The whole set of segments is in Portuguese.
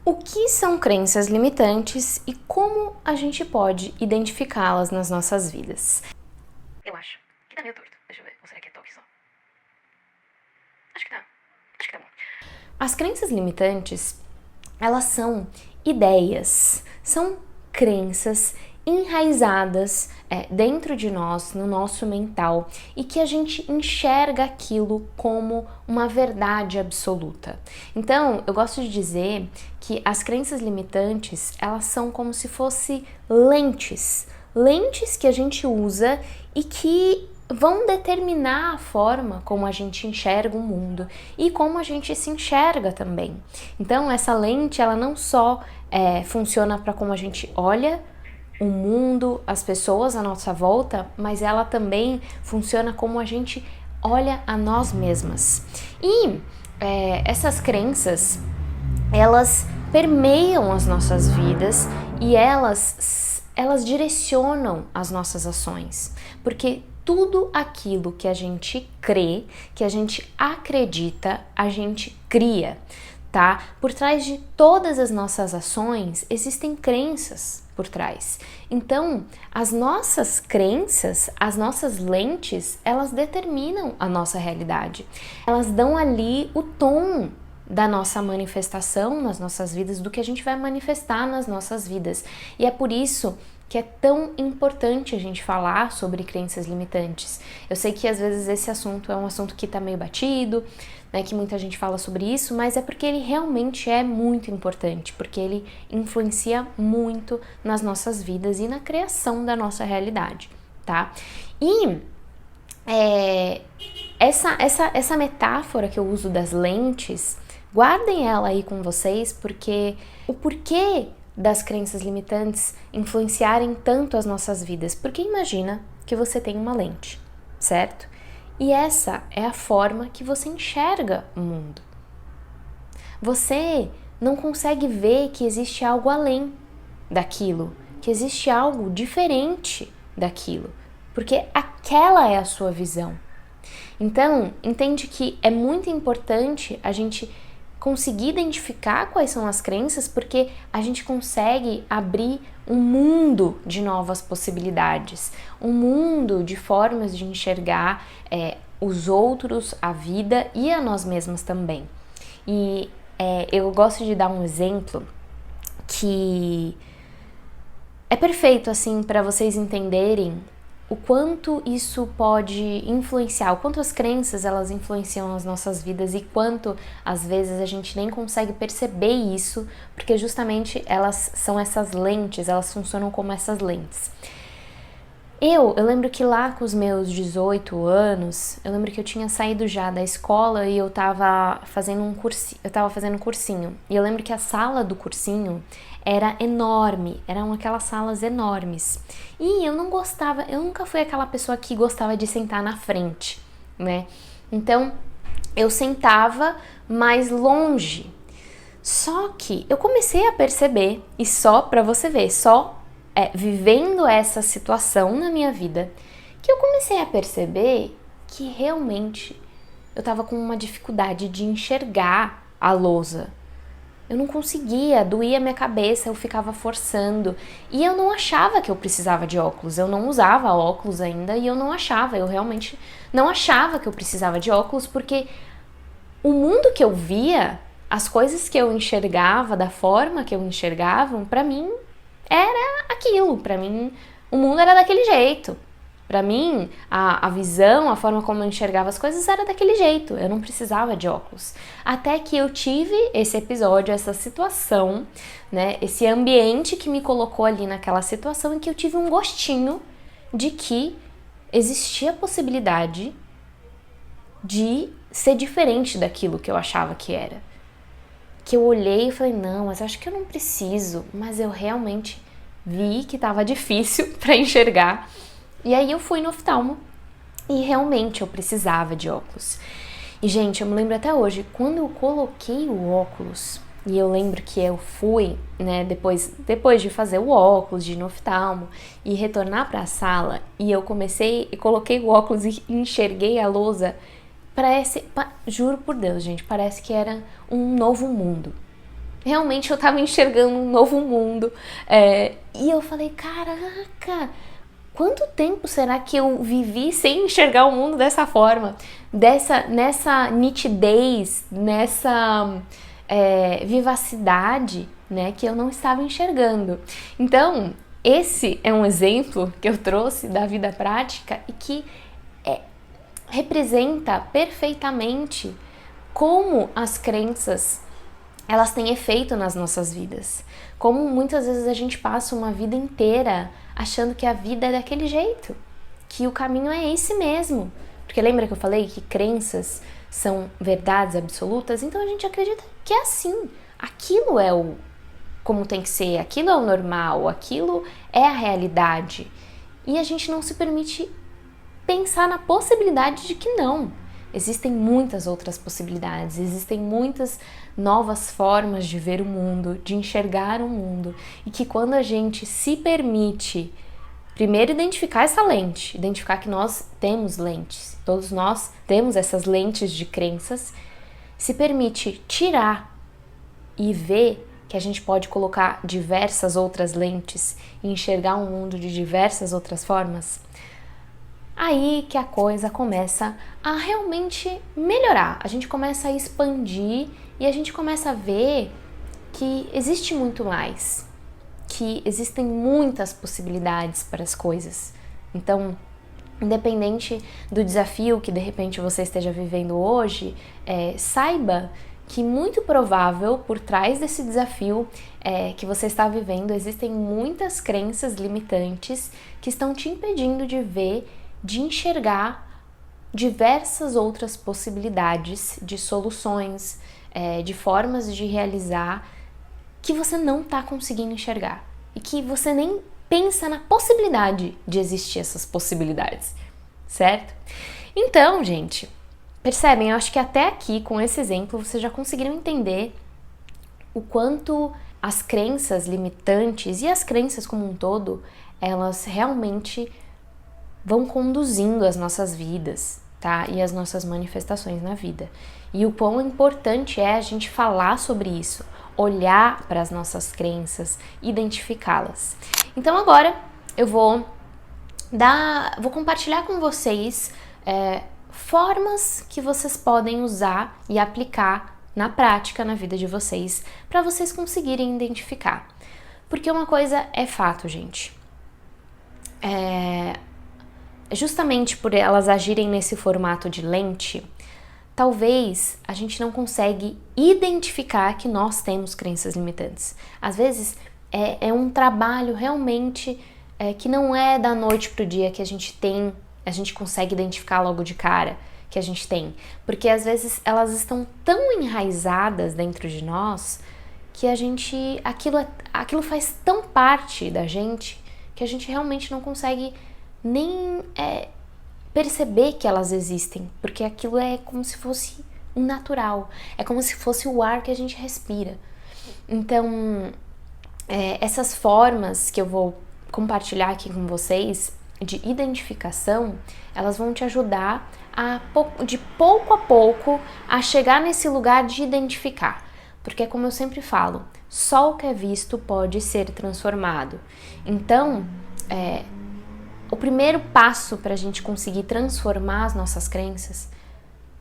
O que são crenças limitantes e como a gente pode identificá-las nas nossas vidas? Eu acho que tá meio torto. Deixa eu ver. Ou será que é toque só? Acho que tá. Acho que tá bom. As crenças limitantes, elas são ideias, são crenças enraizadas dentro de nós, no nosso mental, e que a gente enxerga aquilo como uma verdade absoluta. Então, eu gosto de dizer que as crenças limitantes, elas são como se fossem lentes que a gente usa e que vão determinar a forma como a gente enxerga o mundo e como a gente se enxerga também. Então, essa lente, ela não só funciona para como a gente olha o mundo, as pessoas à nossa volta, mas ela também funciona como a gente olha a nós mesmas. E essas crenças, elas permeiam as nossas vidas e elas direcionam as nossas ações, porque tudo aquilo que a gente crê, que a gente acredita, a gente cria, tá? Por trás de todas as nossas ações existem crenças por trás. Então, as nossas crenças, as nossas lentes, elas determinam a nossa realidade. Elas dão ali o tom da nossa manifestação nas nossas vidas, do que a gente vai manifestar nas nossas vidas. E é por isso que é tão importante a gente falar sobre crenças limitantes. Eu sei que às vezes esse assunto é um assunto que tá meio batido, né, que muita gente fala sobre isso, mas é porque ele realmente é muito importante, porque ele influencia muito nas nossas vidas e na criação da nossa realidade, tá? E essa metáfora que eu uso das lentes, guardem ela aí com vocês, porque o porquê das crenças limitantes influenciarem tanto as nossas vidas. Porque imagina que você tem uma lente, certo? E essa é a forma que você enxerga o mundo. Você não consegue ver que existe algo além daquilo, que existe algo diferente daquilo, porque aquela é a sua visão. Então, entende que é muito importante a gente conseguir identificar quais são as crenças, porque a gente consegue abrir um mundo de novas possibilidades, um mundo de formas de enxergar os outros, a vida e a nós mesmas também. E eu gosto de dar um exemplo que é perfeito assim para vocês entenderem o quanto isso pode influenciar, o quanto as crenças elas influenciam as nossas vidas e quanto às vezes a gente nem consegue perceber isso, porque justamente elas são essas lentes, elas funcionam como essas lentes. Eu lembro que lá com os meus 18 anos, eu lembro que eu tinha saído já da escola e eu tava fazendo um cursinho. E eu lembro que a sala do cursinho era enorme, eram aquelas salas enormes. E eu não gostava, eu nunca fui aquela pessoa que gostava de sentar na frente, né? Então, eu sentava mais longe. Só que eu comecei a perceber, e só pra você ver, vivendo essa situação na minha vida, que eu comecei a perceber que realmente eu tava com uma dificuldade de enxergar a lousa. Eu não conseguia, doía minha cabeça, eu ficava forçando. E eu não achava que eu precisava de óculos, eu não usava óculos ainda e eu realmente não achava que eu precisava de óculos, porque o mundo que eu via, as coisas que eu enxergava, da forma que eu enxergava, pra mim era aquilo, pra mim o mundo era daquele jeito. Pra mim, a visão, a forma como eu enxergava as coisas era daquele jeito, eu não precisava de óculos. Até que eu tive esse episódio, essa situação, né, esse ambiente que me colocou ali naquela situação em que eu tive um gostinho de que existia a possibilidade de ser diferente daquilo que eu achava que era. Que eu olhei e falei, não, mas acho que eu não preciso, mas eu realmente vi que estava difícil para enxergar. E aí eu fui no oftalmo e realmente eu precisava de óculos. E gente, eu me lembro até hoje, quando eu coloquei o óculos, e eu lembro que eu fui, né, depois de fazer o óculos, de ir no oftalmo e retornar para a sala, e eu coloquei o óculos e enxerguei a lousa, juro por Deus, gente, parece que era um novo mundo. Realmente eu tava enxergando um novo mundo. E eu falei, caraca, quanto tempo será que eu vivi sem enxergar o mundo dessa forma? Nessa nitidez, nessa vivacidade, né, que eu não estava enxergando. Então, esse é um exemplo que eu trouxe da vida prática e que representa perfeitamente como as crenças elas têm efeito nas nossas vidas. Como muitas vezes a gente passa uma vida inteira achando que a vida é daquele jeito, que o caminho é esse mesmo. Porque lembra que eu falei que crenças são verdades absolutas? Então a gente acredita que é assim. Aquilo é como tem que ser, aquilo é o normal, aquilo é a realidade. E a gente não se permite pensar na possibilidade de que não. Existem muitas outras possibilidades, existem muitas novas formas de ver o mundo, de enxergar o mundo, e que quando a gente se permite, primeiro identificar essa lente, identificar que nós temos lentes, todos nós temos essas lentes de crenças, se permite tirar e ver que a gente pode colocar diversas outras lentes e enxergar o mundo de diversas outras formas, aí que a coisa começa a realmente melhorar, a gente começa a expandir e a gente começa a ver que existe muito mais, que existem muitas possibilidades para as coisas. Então, independente do desafio que de repente você esteja vivendo hoje, saiba que muito provável por trás desse desafio que você está vivendo existem muitas crenças limitantes que estão te impedindo de ver, de enxergar diversas outras possibilidades de soluções, de formas de realizar que você não está conseguindo enxergar e que você nem pensa na possibilidade de existir essas possibilidades, certo? Então, gente, percebem? Eu acho que até aqui, com esse exemplo, vocês já conseguiram entender o quanto as crenças limitantes e as crenças como um todo, elas realmente vão conduzindo as nossas vidas, tá? E as nossas manifestações na vida. E o quão importante é a gente falar sobre isso, olhar para as nossas crenças, identificá-las. Então agora eu vou compartilhar com vocês formas que vocês podem usar e aplicar na prática na vida de vocês, para vocês conseguirem identificar. Porque uma coisa é fato, gente. Justamente por elas agirem nesse formato de lente, talvez a gente não consegue identificar que nós temos crenças limitantes. Às vezes é um trabalho realmente que não é da noite pro dia que a gente consegue identificar logo de cara que a gente tem. Porque às vezes elas estão tão enraizadas dentro de nós que aquilo faz tão parte da gente que a gente realmente não consegue nem perceber que elas existem, porque aquilo é como se fosse natural, é como se fosse o ar que a gente respira. Então, essas formas que eu vou compartilhar aqui com vocês de identificação, elas vão te ajudar de pouco a pouco a chegar nesse lugar de identificar, porque como eu sempre falo, só o que é visto pode ser transformado. Então, o primeiro passo para a gente conseguir transformar as nossas crenças,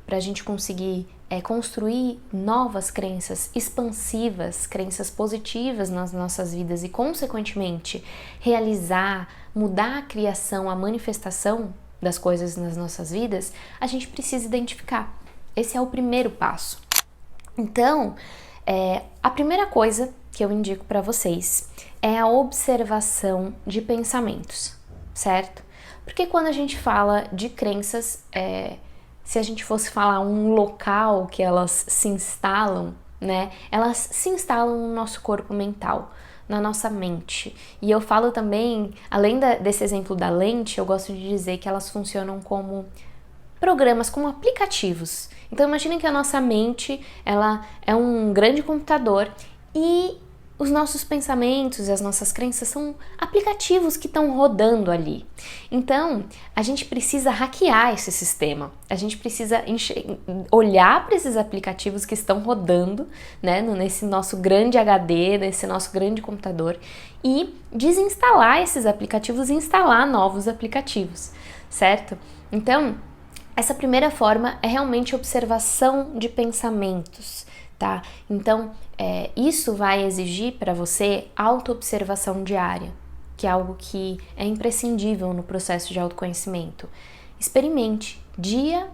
para a gente conseguir construir novas crenças expansivas, crenças positivas nas nossas vidas e, consequentemente, realizar, mudar a criação, a manifestação das coisas nas nossas vidas, a gente precisa identificar. Esse é o primeiro passo. Então, a primeira coisa que eu indico para vocês é a observação de pensamentos, certo? Porque quando a gente fala de crenças, se a gente fosse falar um local que elas se instalam, né? Elas se instalam no nosso corpo mental, na nossa mente. E eu falo também, além desse exemplo da lente, eu gosto de dizer que elas funcionam como programas, como aplicativos. Então imaginem que a nossa mente, ela é um grande computador e os nossos pensamentos e as nossas crenças são aplicativos que estão rodando ali. Então, a gente precisa hackear esse sistema. A gente precisa olhar para esses aplicativos que estão rodando, né, nesse nosso grande HD, nesse nosso grande computador, e desinstalar esses aplicativos e instalar novos aplicativos, certo? Então, essa primeira forma é realmente observação de pensamentos, tá? Então, isso vai exigir para você autoobservação diária, que é algo que é imprescindível no processo de autoconhecimento. Experimente, dia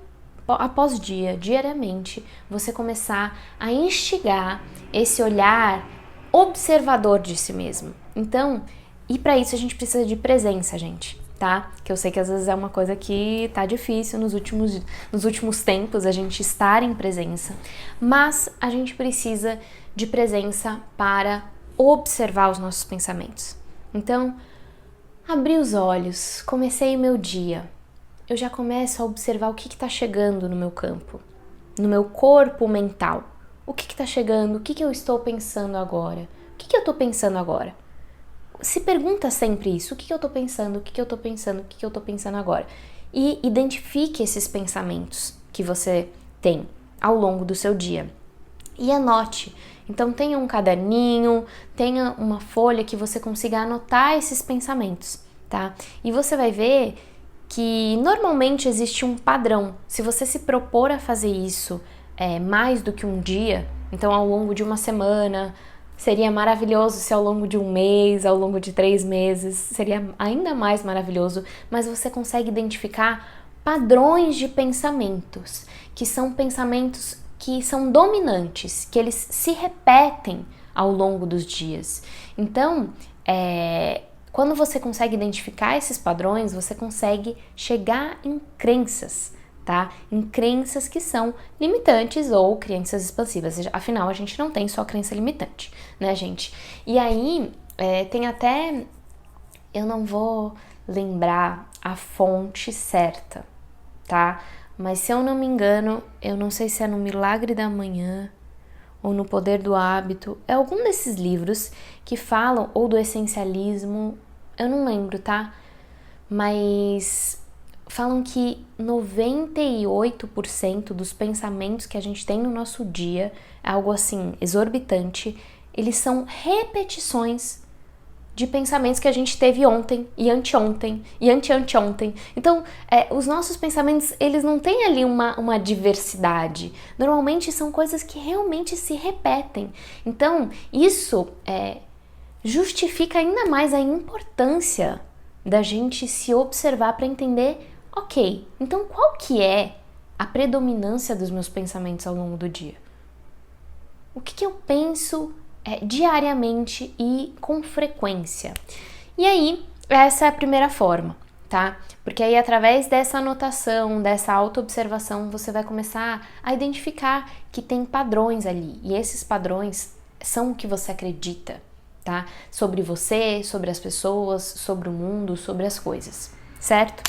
após dia, diariamente, você começar a instigar esse olhar observador de si mesmo. Então, e para isso a gente precisa de presença, gente, tá? Que eu sei que às vezes é uma coisa que tá difícil nos últimos tempos a gente estar em presença, mas a gente precisa de presença para observar os nossos pensamentos. Então, abri os olhos, comecei o meu dia, eu já começo a observar o que está chegando no meu campo, no meu corpo mental. O que está chegando? O que eu estou pensando agora? O que eu estou pensando agora? Se pergunta sempre isso, o que eu estou pensando, o que eu estou pensando, o que eu estou pensando agora? E identifique esses pensamentos que você tem ao longo do seu dia. E anote. Então tenha um caderninho, tenha uma folha que você consiga anotar esses pensamentos, tá? E você vai ver que normalmente existe um padrão. Se você se propor a fazer isso mais do que um dia, então ao longo de uma semana, seria maravilhoso se ao longo de um mês, ao longo de 3 meses, seria ainda mais maravilhoso, mas você consegue identificar padrões de pensamentos, que são pensamentos que são dominantes, que eles se repetem ao longo dos dias. Então, quando você consegue identificar esses padrões, você consegue chegar em crenças, tá? Em crenças que são limitantes ou crenças expansivas. Afinal, a gente não tem só crença limitante, né, gente? E aí, tem até... Eu não vou lembrar a fonte certa, tá? Mas se eu não me engano, eu não sei se é no Milagre da Manhã ou no Poder do Hábito, é algum desses livros que falam, ou do Essencialismo, eu não lembro, tá? Mas falam que 98% dos pensamentos que a gente tem no nosso dia, algo assim exorbitante, eles são repetições de pensamentos que a gente teve ontem, e anteontem, e anteanteontem. Então, os nossos pensamentos, eles não têm ali uma diversidade. Normalmente são coisas que realmente se repetem. Então, isso justifica ainda mais a importância da gente se observar para entender, ok, então qual que é a predominância dos meus pensamentos ao longo do dia? O que eu penso diariamente e com frequência? E aí, essa é a primeira forma, tá? Porque aí, através dessa anotação, dessa autoobservação, você vai começar a identificar que tem padrões ali. E esses padrões são o que você acredita, tá? Sobre você, sobre as pessoas, sobre o mundo, sobre as coisas, certo?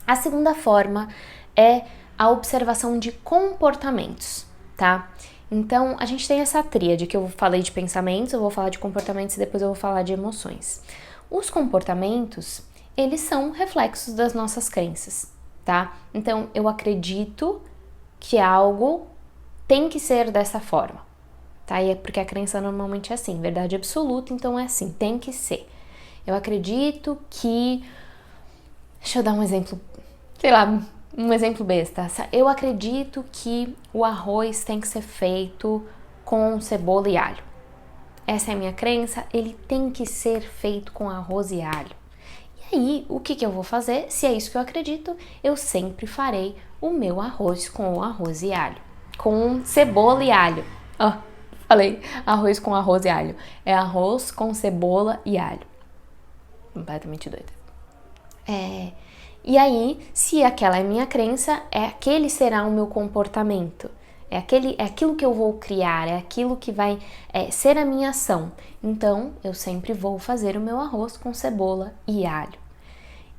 A segunda forma é a observação de comportamentos, tá? Então, a gente tem essa tríade que eu falei de pensamentos, eu vou falar de comportamentos e depois eu vou falar de emoções. Os comportamentos, eles são reflexos das nossas crenças, tá? Então, eu acredito que algo tem que ser dessa forma, tá? E é porque a crença normalmente é assim, verdade absoluta, então é assim, tem que ser. Eu acredito que... Deixa eu dar um exemplo, sei lá, um exemplo besta. Eu acredito que o arroz tem que ser feito com cebola e alho. Essa é a minha crença, ele tem que ser feito com arroz e alho. E aí, o que eu vou fazer? Se é isso que eu acredito, eu sempre farei o meu arroz com arroz e alho. Com cebola e alho. Falei arroz com arroz e alho. É arroz com cebola e alho. Completamente doida. E aí, se aquela é minha crença, aquele será o meu comportamento. É aquilo que eu vou criar, é aquilo que vai ser a minha ação. Então, eu sempre vou fazer o meu arroz com cebola e alho.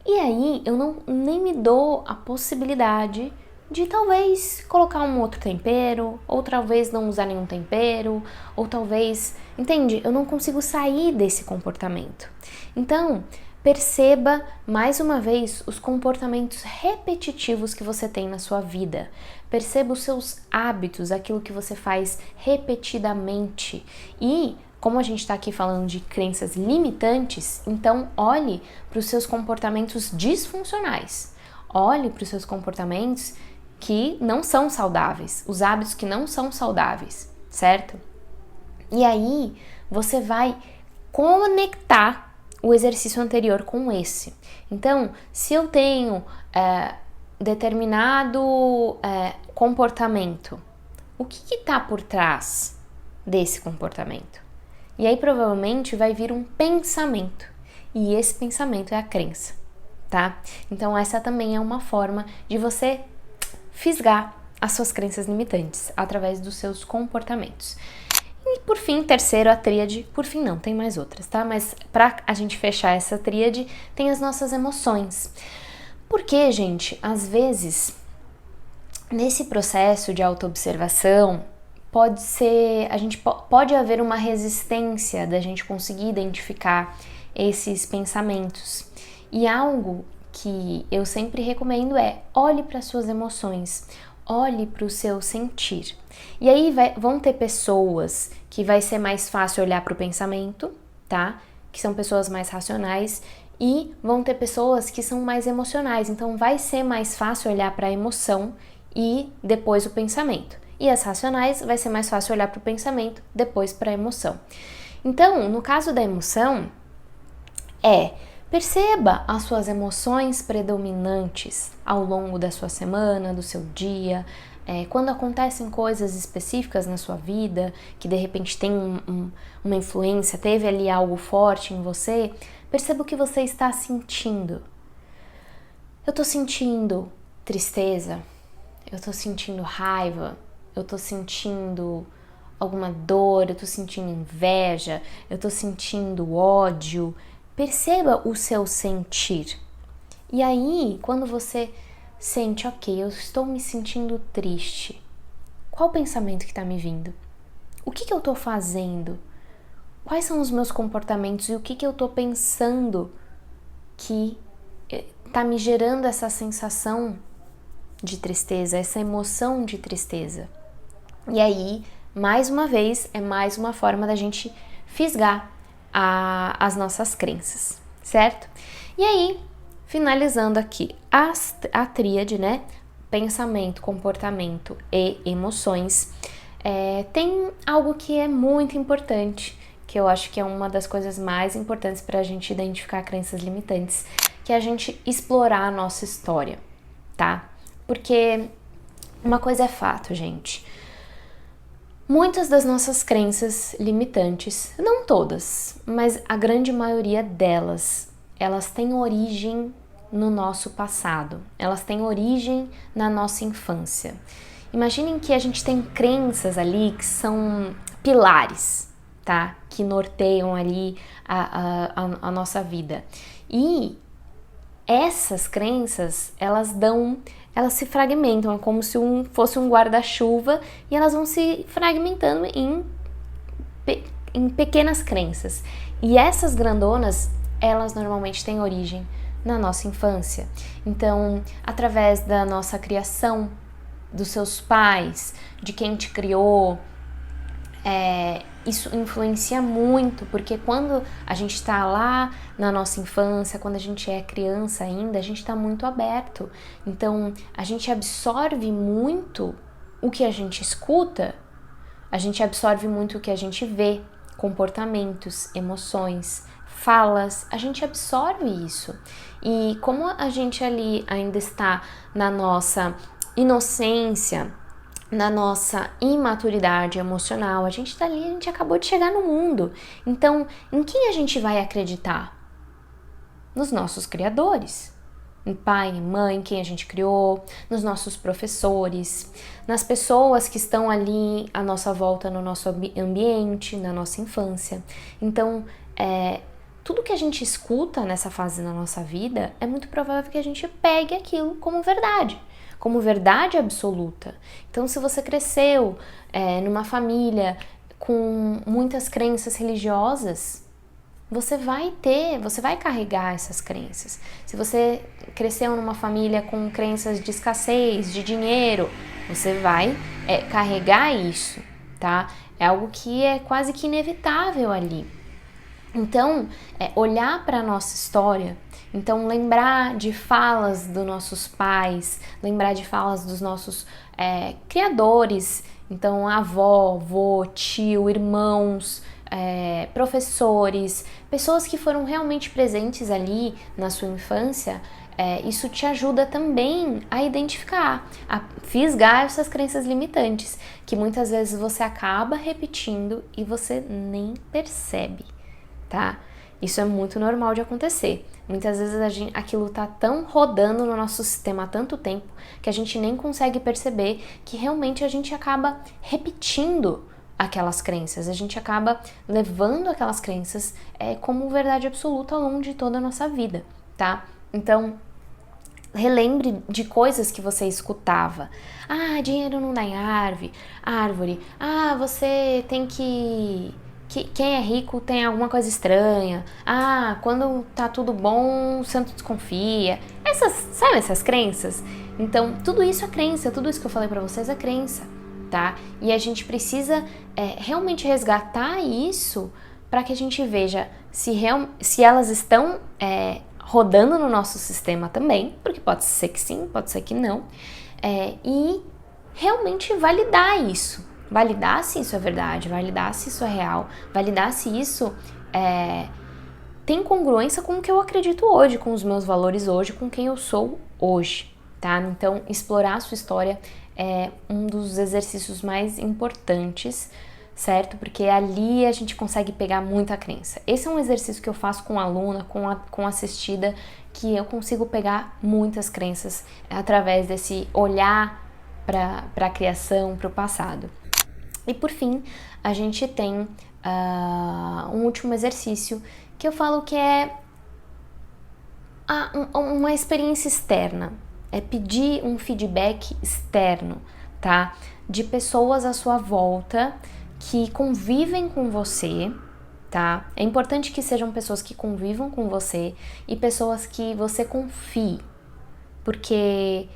E aí, eu nem me dou a possibilidade de talvez colocar um outro tempero, ou talvez não usar nenhum tempero, ou talvez, entende? Eu não consigo sair desse comportamento. Então, perceba mais uma vez os comportamentos repetitivos que você tem na sua vida. Perceba os seus hábitos, aquilo que você faz repetidamente. E, como a gente está aqui falando de crenças limitantes, então olhe para os seus comportamentos disfuncionais. Olhe para os seus comportamentos que não são saudáveis, os hábitos que não são saudáveis, certo? E aí você vai conectar o exercício anterior com esse. Então, se eu tenho determinado comportamento, o que está por trás desse comportamento? E aí provavelmente vai vir um pensamento, e esse pensamento é a crença, tá? Então essa também é uma forma de você fisgar as suas crenças limitantes através dos seus comportamentos. E por fim, terceiro, a tríade, por fim não, tem mais outras, tá? Mas pra a gente fechar essa tríade, tem as nossas emoções. Porque, gente, às vezes, nesse processo de autoobservação, pode haver uma resistência da gente conseguir identificar esses pensamentos. E algo que eu sempre recomendo é olhe para suas emoções, olhe para o seu sentir. E aí vão ter pessoas que vai ser mais fácil olhar para o pensamento, tá? Que são pessoas mais racionais, e vão ter pessoas que são mais emocionais. Então vai ser mais fácil olhar para a emoção e depois o pensamento. E as racionais vai ser mais fácil olhar para o pensamento, depois para a emoção. Então, no caso da emoção, perceba as suas emoções predominantes ao longo da sua semana, do seu dia, quando acontecem coisas específicas na sua vida, que de repente tem uma influência, teve ali algo forte em você, perceba o que você está sentindo. Eu tô sentindo tristeza, eu tô sentindo raiva, eu tô sentindo alguma dor, eu tô sentindo inveja, eu tô sentindo ódio. Perceba o seu sentir. E aí, quando você sente, ok, eu estou me sentindo triste, qual o pensamento que está me vindo? O que eu estou fazendo? Quais são os meus comportamentos e o que eu estou pensando que está me gerando essa sensação de tristeza, essa emoção de tristeza? E aí, mais uma vez, é mais uma forma da gente fisgar as nossas crenças, certo? E aí, finalizando aqui a tríade, né? Pensamento, comportamento e emoções. Tem algo que é muito importante, que eu acho que é uma das coisas mais importantes para a gente identificar crenças limitantes, que é a gente explorar a nossa história, tá? Porque uma coisa é fato, gente. Muitas das nossas crenças limitantes, não todas, mas a grande maioria delas, elas têm origem no nosso passado, elas têm origem na nossa infância. Imaginem que a gente tem crenças ali que são pilares, tá? Que norteiam ali a nossa vida. E essas crenças, elas se fragmentam, é como se fosse um guarda-chuva, e elas vão se fragmentando em pequenas crenças. E essas grandonas, elas normalmente têm origem na nossa infância. Então, através da nossa criação, dos seus pais, de quem te criou, isso influencia muito, porque quando a gente está lá na nossa infância, quando a gente é criança ainda, a gente está muito aberto. Então, a gente absorve muito o que a gente escuta, a gente absorve muito o que a gente vê, comportamentos, emoções, falas, a gente absorve isso. E como a gente ali ainda está na nossa inocência, na nossa imaturidade emocional, a gente tá ali, a gente acabou de chegar no mundo. Então, em quem a gente vai acreditar? Nos nossos criadores. Em pai, em mãe, quem a gente criou, nos nossos professores, nas pessoas que estão ali à nossa volta no nosso ambiente, na nossa infância. Então, tudo que a gente escuta nessa fase da nossa vida, é muito provável que a gente pegue aquilo como verdade. como verdade absoluta. Então, se você cresceu numa família com muitas crenças religiosas, você vai carregar essas crenças. Se você cresceu numa família com crenças de escassez, de dinheiro, você vai carregar isso, tá? É algo que é quase que inevitável ali. Então, olhar para a nossa história, então lembrar de falas dos nossos pais, lembrar de falas dos nossos criadores, então avó, avô, tio, irmãos, professores, pessoas que foram realmente presentes ali na sua infância, isso te ajuda também a identificar, a fisgar essas crenças limitantes, que muitas vezes você acaba repetindo e você nem percebe, tá? Isso é muito normal de acontecer. Muitas vezes aquilo tá tão rodando no nosso sistema há tanto tempo que a gente nem consegue perceber que realmente a gente acaba repetindo aquelas crenças, a gente acaba levando aquelas crenças como verdade absoluta ao longo de toda a nossa vida, tá? Então, relembre de coisas que você escutava. Ah, dinheiro não dá em árvore. Ah, você tem que quem é rico tem alguma coisa estranha. Ah, quando tá tudo bom, o santo desconfia. Sabe essas crenças? Então, tudo isso é crença, tudo isso que eu falei pra vocês é crença, tá? E a gente precisa realmente resgatar isso para que a gente veja se elas estão rodando no nosso sistema também, porque pode ser que sim, pode ser que não, e realmente validar isso. Validar se isso é verdade, validar se isso é real, validar se isso tem congruência com o que eu acredito hoje, com os meus valores hoje, com quem eu sou hoje, tá? Então, explorar a sua história é um dos exercícios mais importantes, certo? Porque ali a gente consegue pegar muita crença. Esse é um exercício que eu faço com aluna, com assistida, que eu consigo pegar muitas crenças através desse olhar para a criação, para o passado. E por fim, a gente tem um último exercício que eu falo que é uma experiência externa, é pedir um feedback externo, tá? De pessoas à sua volta que convivem com você, tá? É importante que sejam pessoas que convivam com você e pessoas que você confie, porque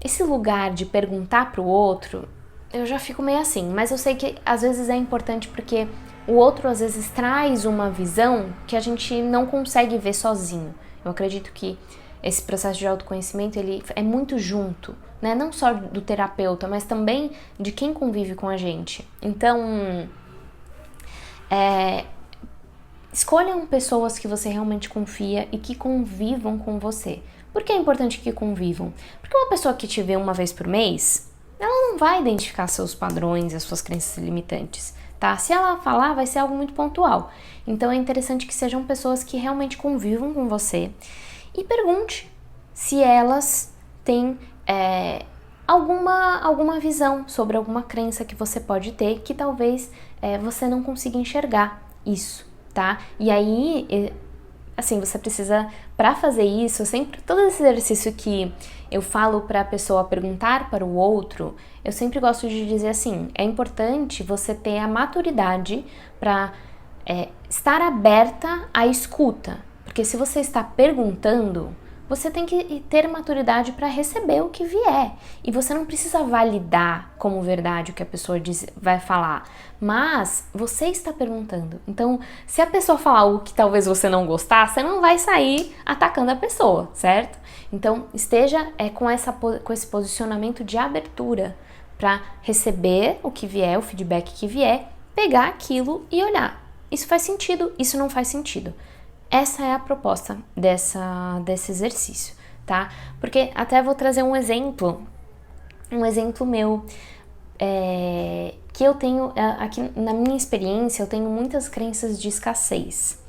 esse lugar de perguntar pro outro, eu já fico meio assim, mas eu sei que às vezes é importante porque o outro às vezes traz uma visão que a gente não consegue ver sozinho. Eu acredito que esse processo de autoconhecimento, ele é muito junto, né? Não só do terapeuta, mas também de quem convive com a gente. Então, escolham pessoas que você realmente confia e que convivam com você. Por que é importante que convivam? Porque uma pessoa que te vê uma vez por mês, ela não vai identificar seus padrões e as suas crenças limitantes, tá? Se ela falar, vai ser algo muito pontual. Então é interessante que sejam pessoas que realmente convivam com você e pergunte se elas têm alguma visão sobre alguma crença que você pode ter que talvez você não consiga enxergar isso, tá? E aí, assim, você precisa, para fazer isso, sempre, todo esse exercício que eu falo para a pessoa perguntar para o outro, eu sempre gosto de dizer assim, é importante você ter a maturidade para estar aberta à escuta, porque se você está perguntando, você tem que ter maturidade para receber o que vier. E você não precisa validar como verdade o que a pessoa vai falar. Mas você está perguntando. Então, se a pessoa falar algo que talvez você não gostar, você não vai sair atacando a pessoa, certo? Então, esteja com esse posicionamento de abertura para receber o que vier, o feedback que vier, pegar aquilo e olhar. Isso faz sentido, isso não faz sentido. Essa é a proposta desse exercício, tá? Porque até vou trazer um exemplo meu, que eu tenho, aqui na minha experiência, eu tenho muitas crenças de escassez.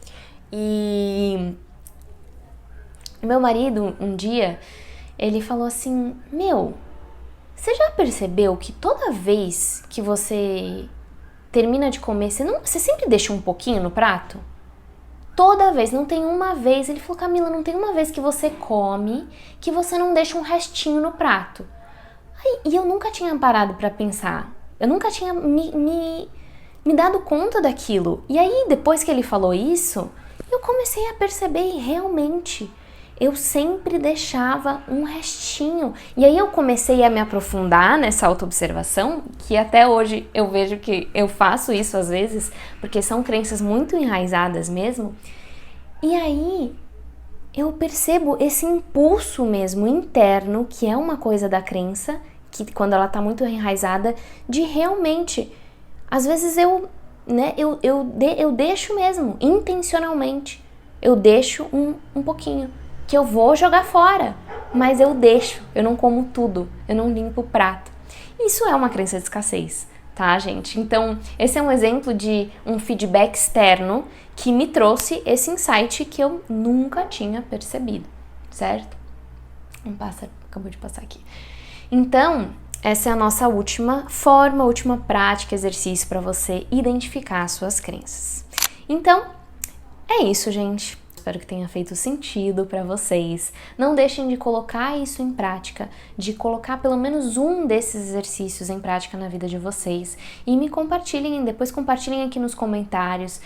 E meu marido, um dia, ele falou assim, você já percebeu que toda vez que você termina de comer, você sempre deixa um pouquinho no prato? Toda vez, não tem uma vez, ele falou, Camila, não tem uma vez que você come que você não deixa um restinho no prato. E eu nunca tinha parado pra pensar. Eu nunca tinha me dado conta daquilo. E aí, depois que ele falou isso, eu comecei a perceber e realmente eu sempre deixava um restinho. E aí eu comecei a me aprofundar nessa autoobservação, que até hoje eu vejo que eu faço isso às vezes, porque são crenças muito enraizadas mesmo. E aí eu percebo esse impulso mesmo interno, que é uma coisa da crença, que quando ela tá muito enraizada, de realmente, às vezes eu deixo mesmo, intencionalmente, eu deixo um pouquinho, que eu vou jogar fora, mas eu deixo, eu não como tudo, eu não limpo o prato. Isso é uma crença de escassez, tá, gente? Então, esse é um exemplo de um feedback externo que me trouxe esse insight que eu nunca tinha percebido, certo? Um pássaro acabou de passar aqui. Então, essa é a nossa última forma, última prática, exercício para você identificar as suas crenças. Então, é isso, gente. Espero que tenha feito sentido para vocês. Não deixem de colocar isso em prática, de colocar pelo menos um desses exercícios em prática na vida de vocês. E me compartilhem, depois compartilhem aqui nos comentários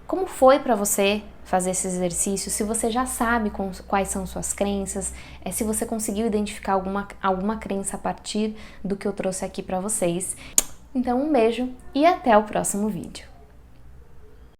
como foi para você fazer esses exercícios, se você já sabe quais são suas crenças, se você conseguiu identificar alguma crença a partir do que eu trouxe aqui para vocês. Então, um beijo e até o próximo vídeo.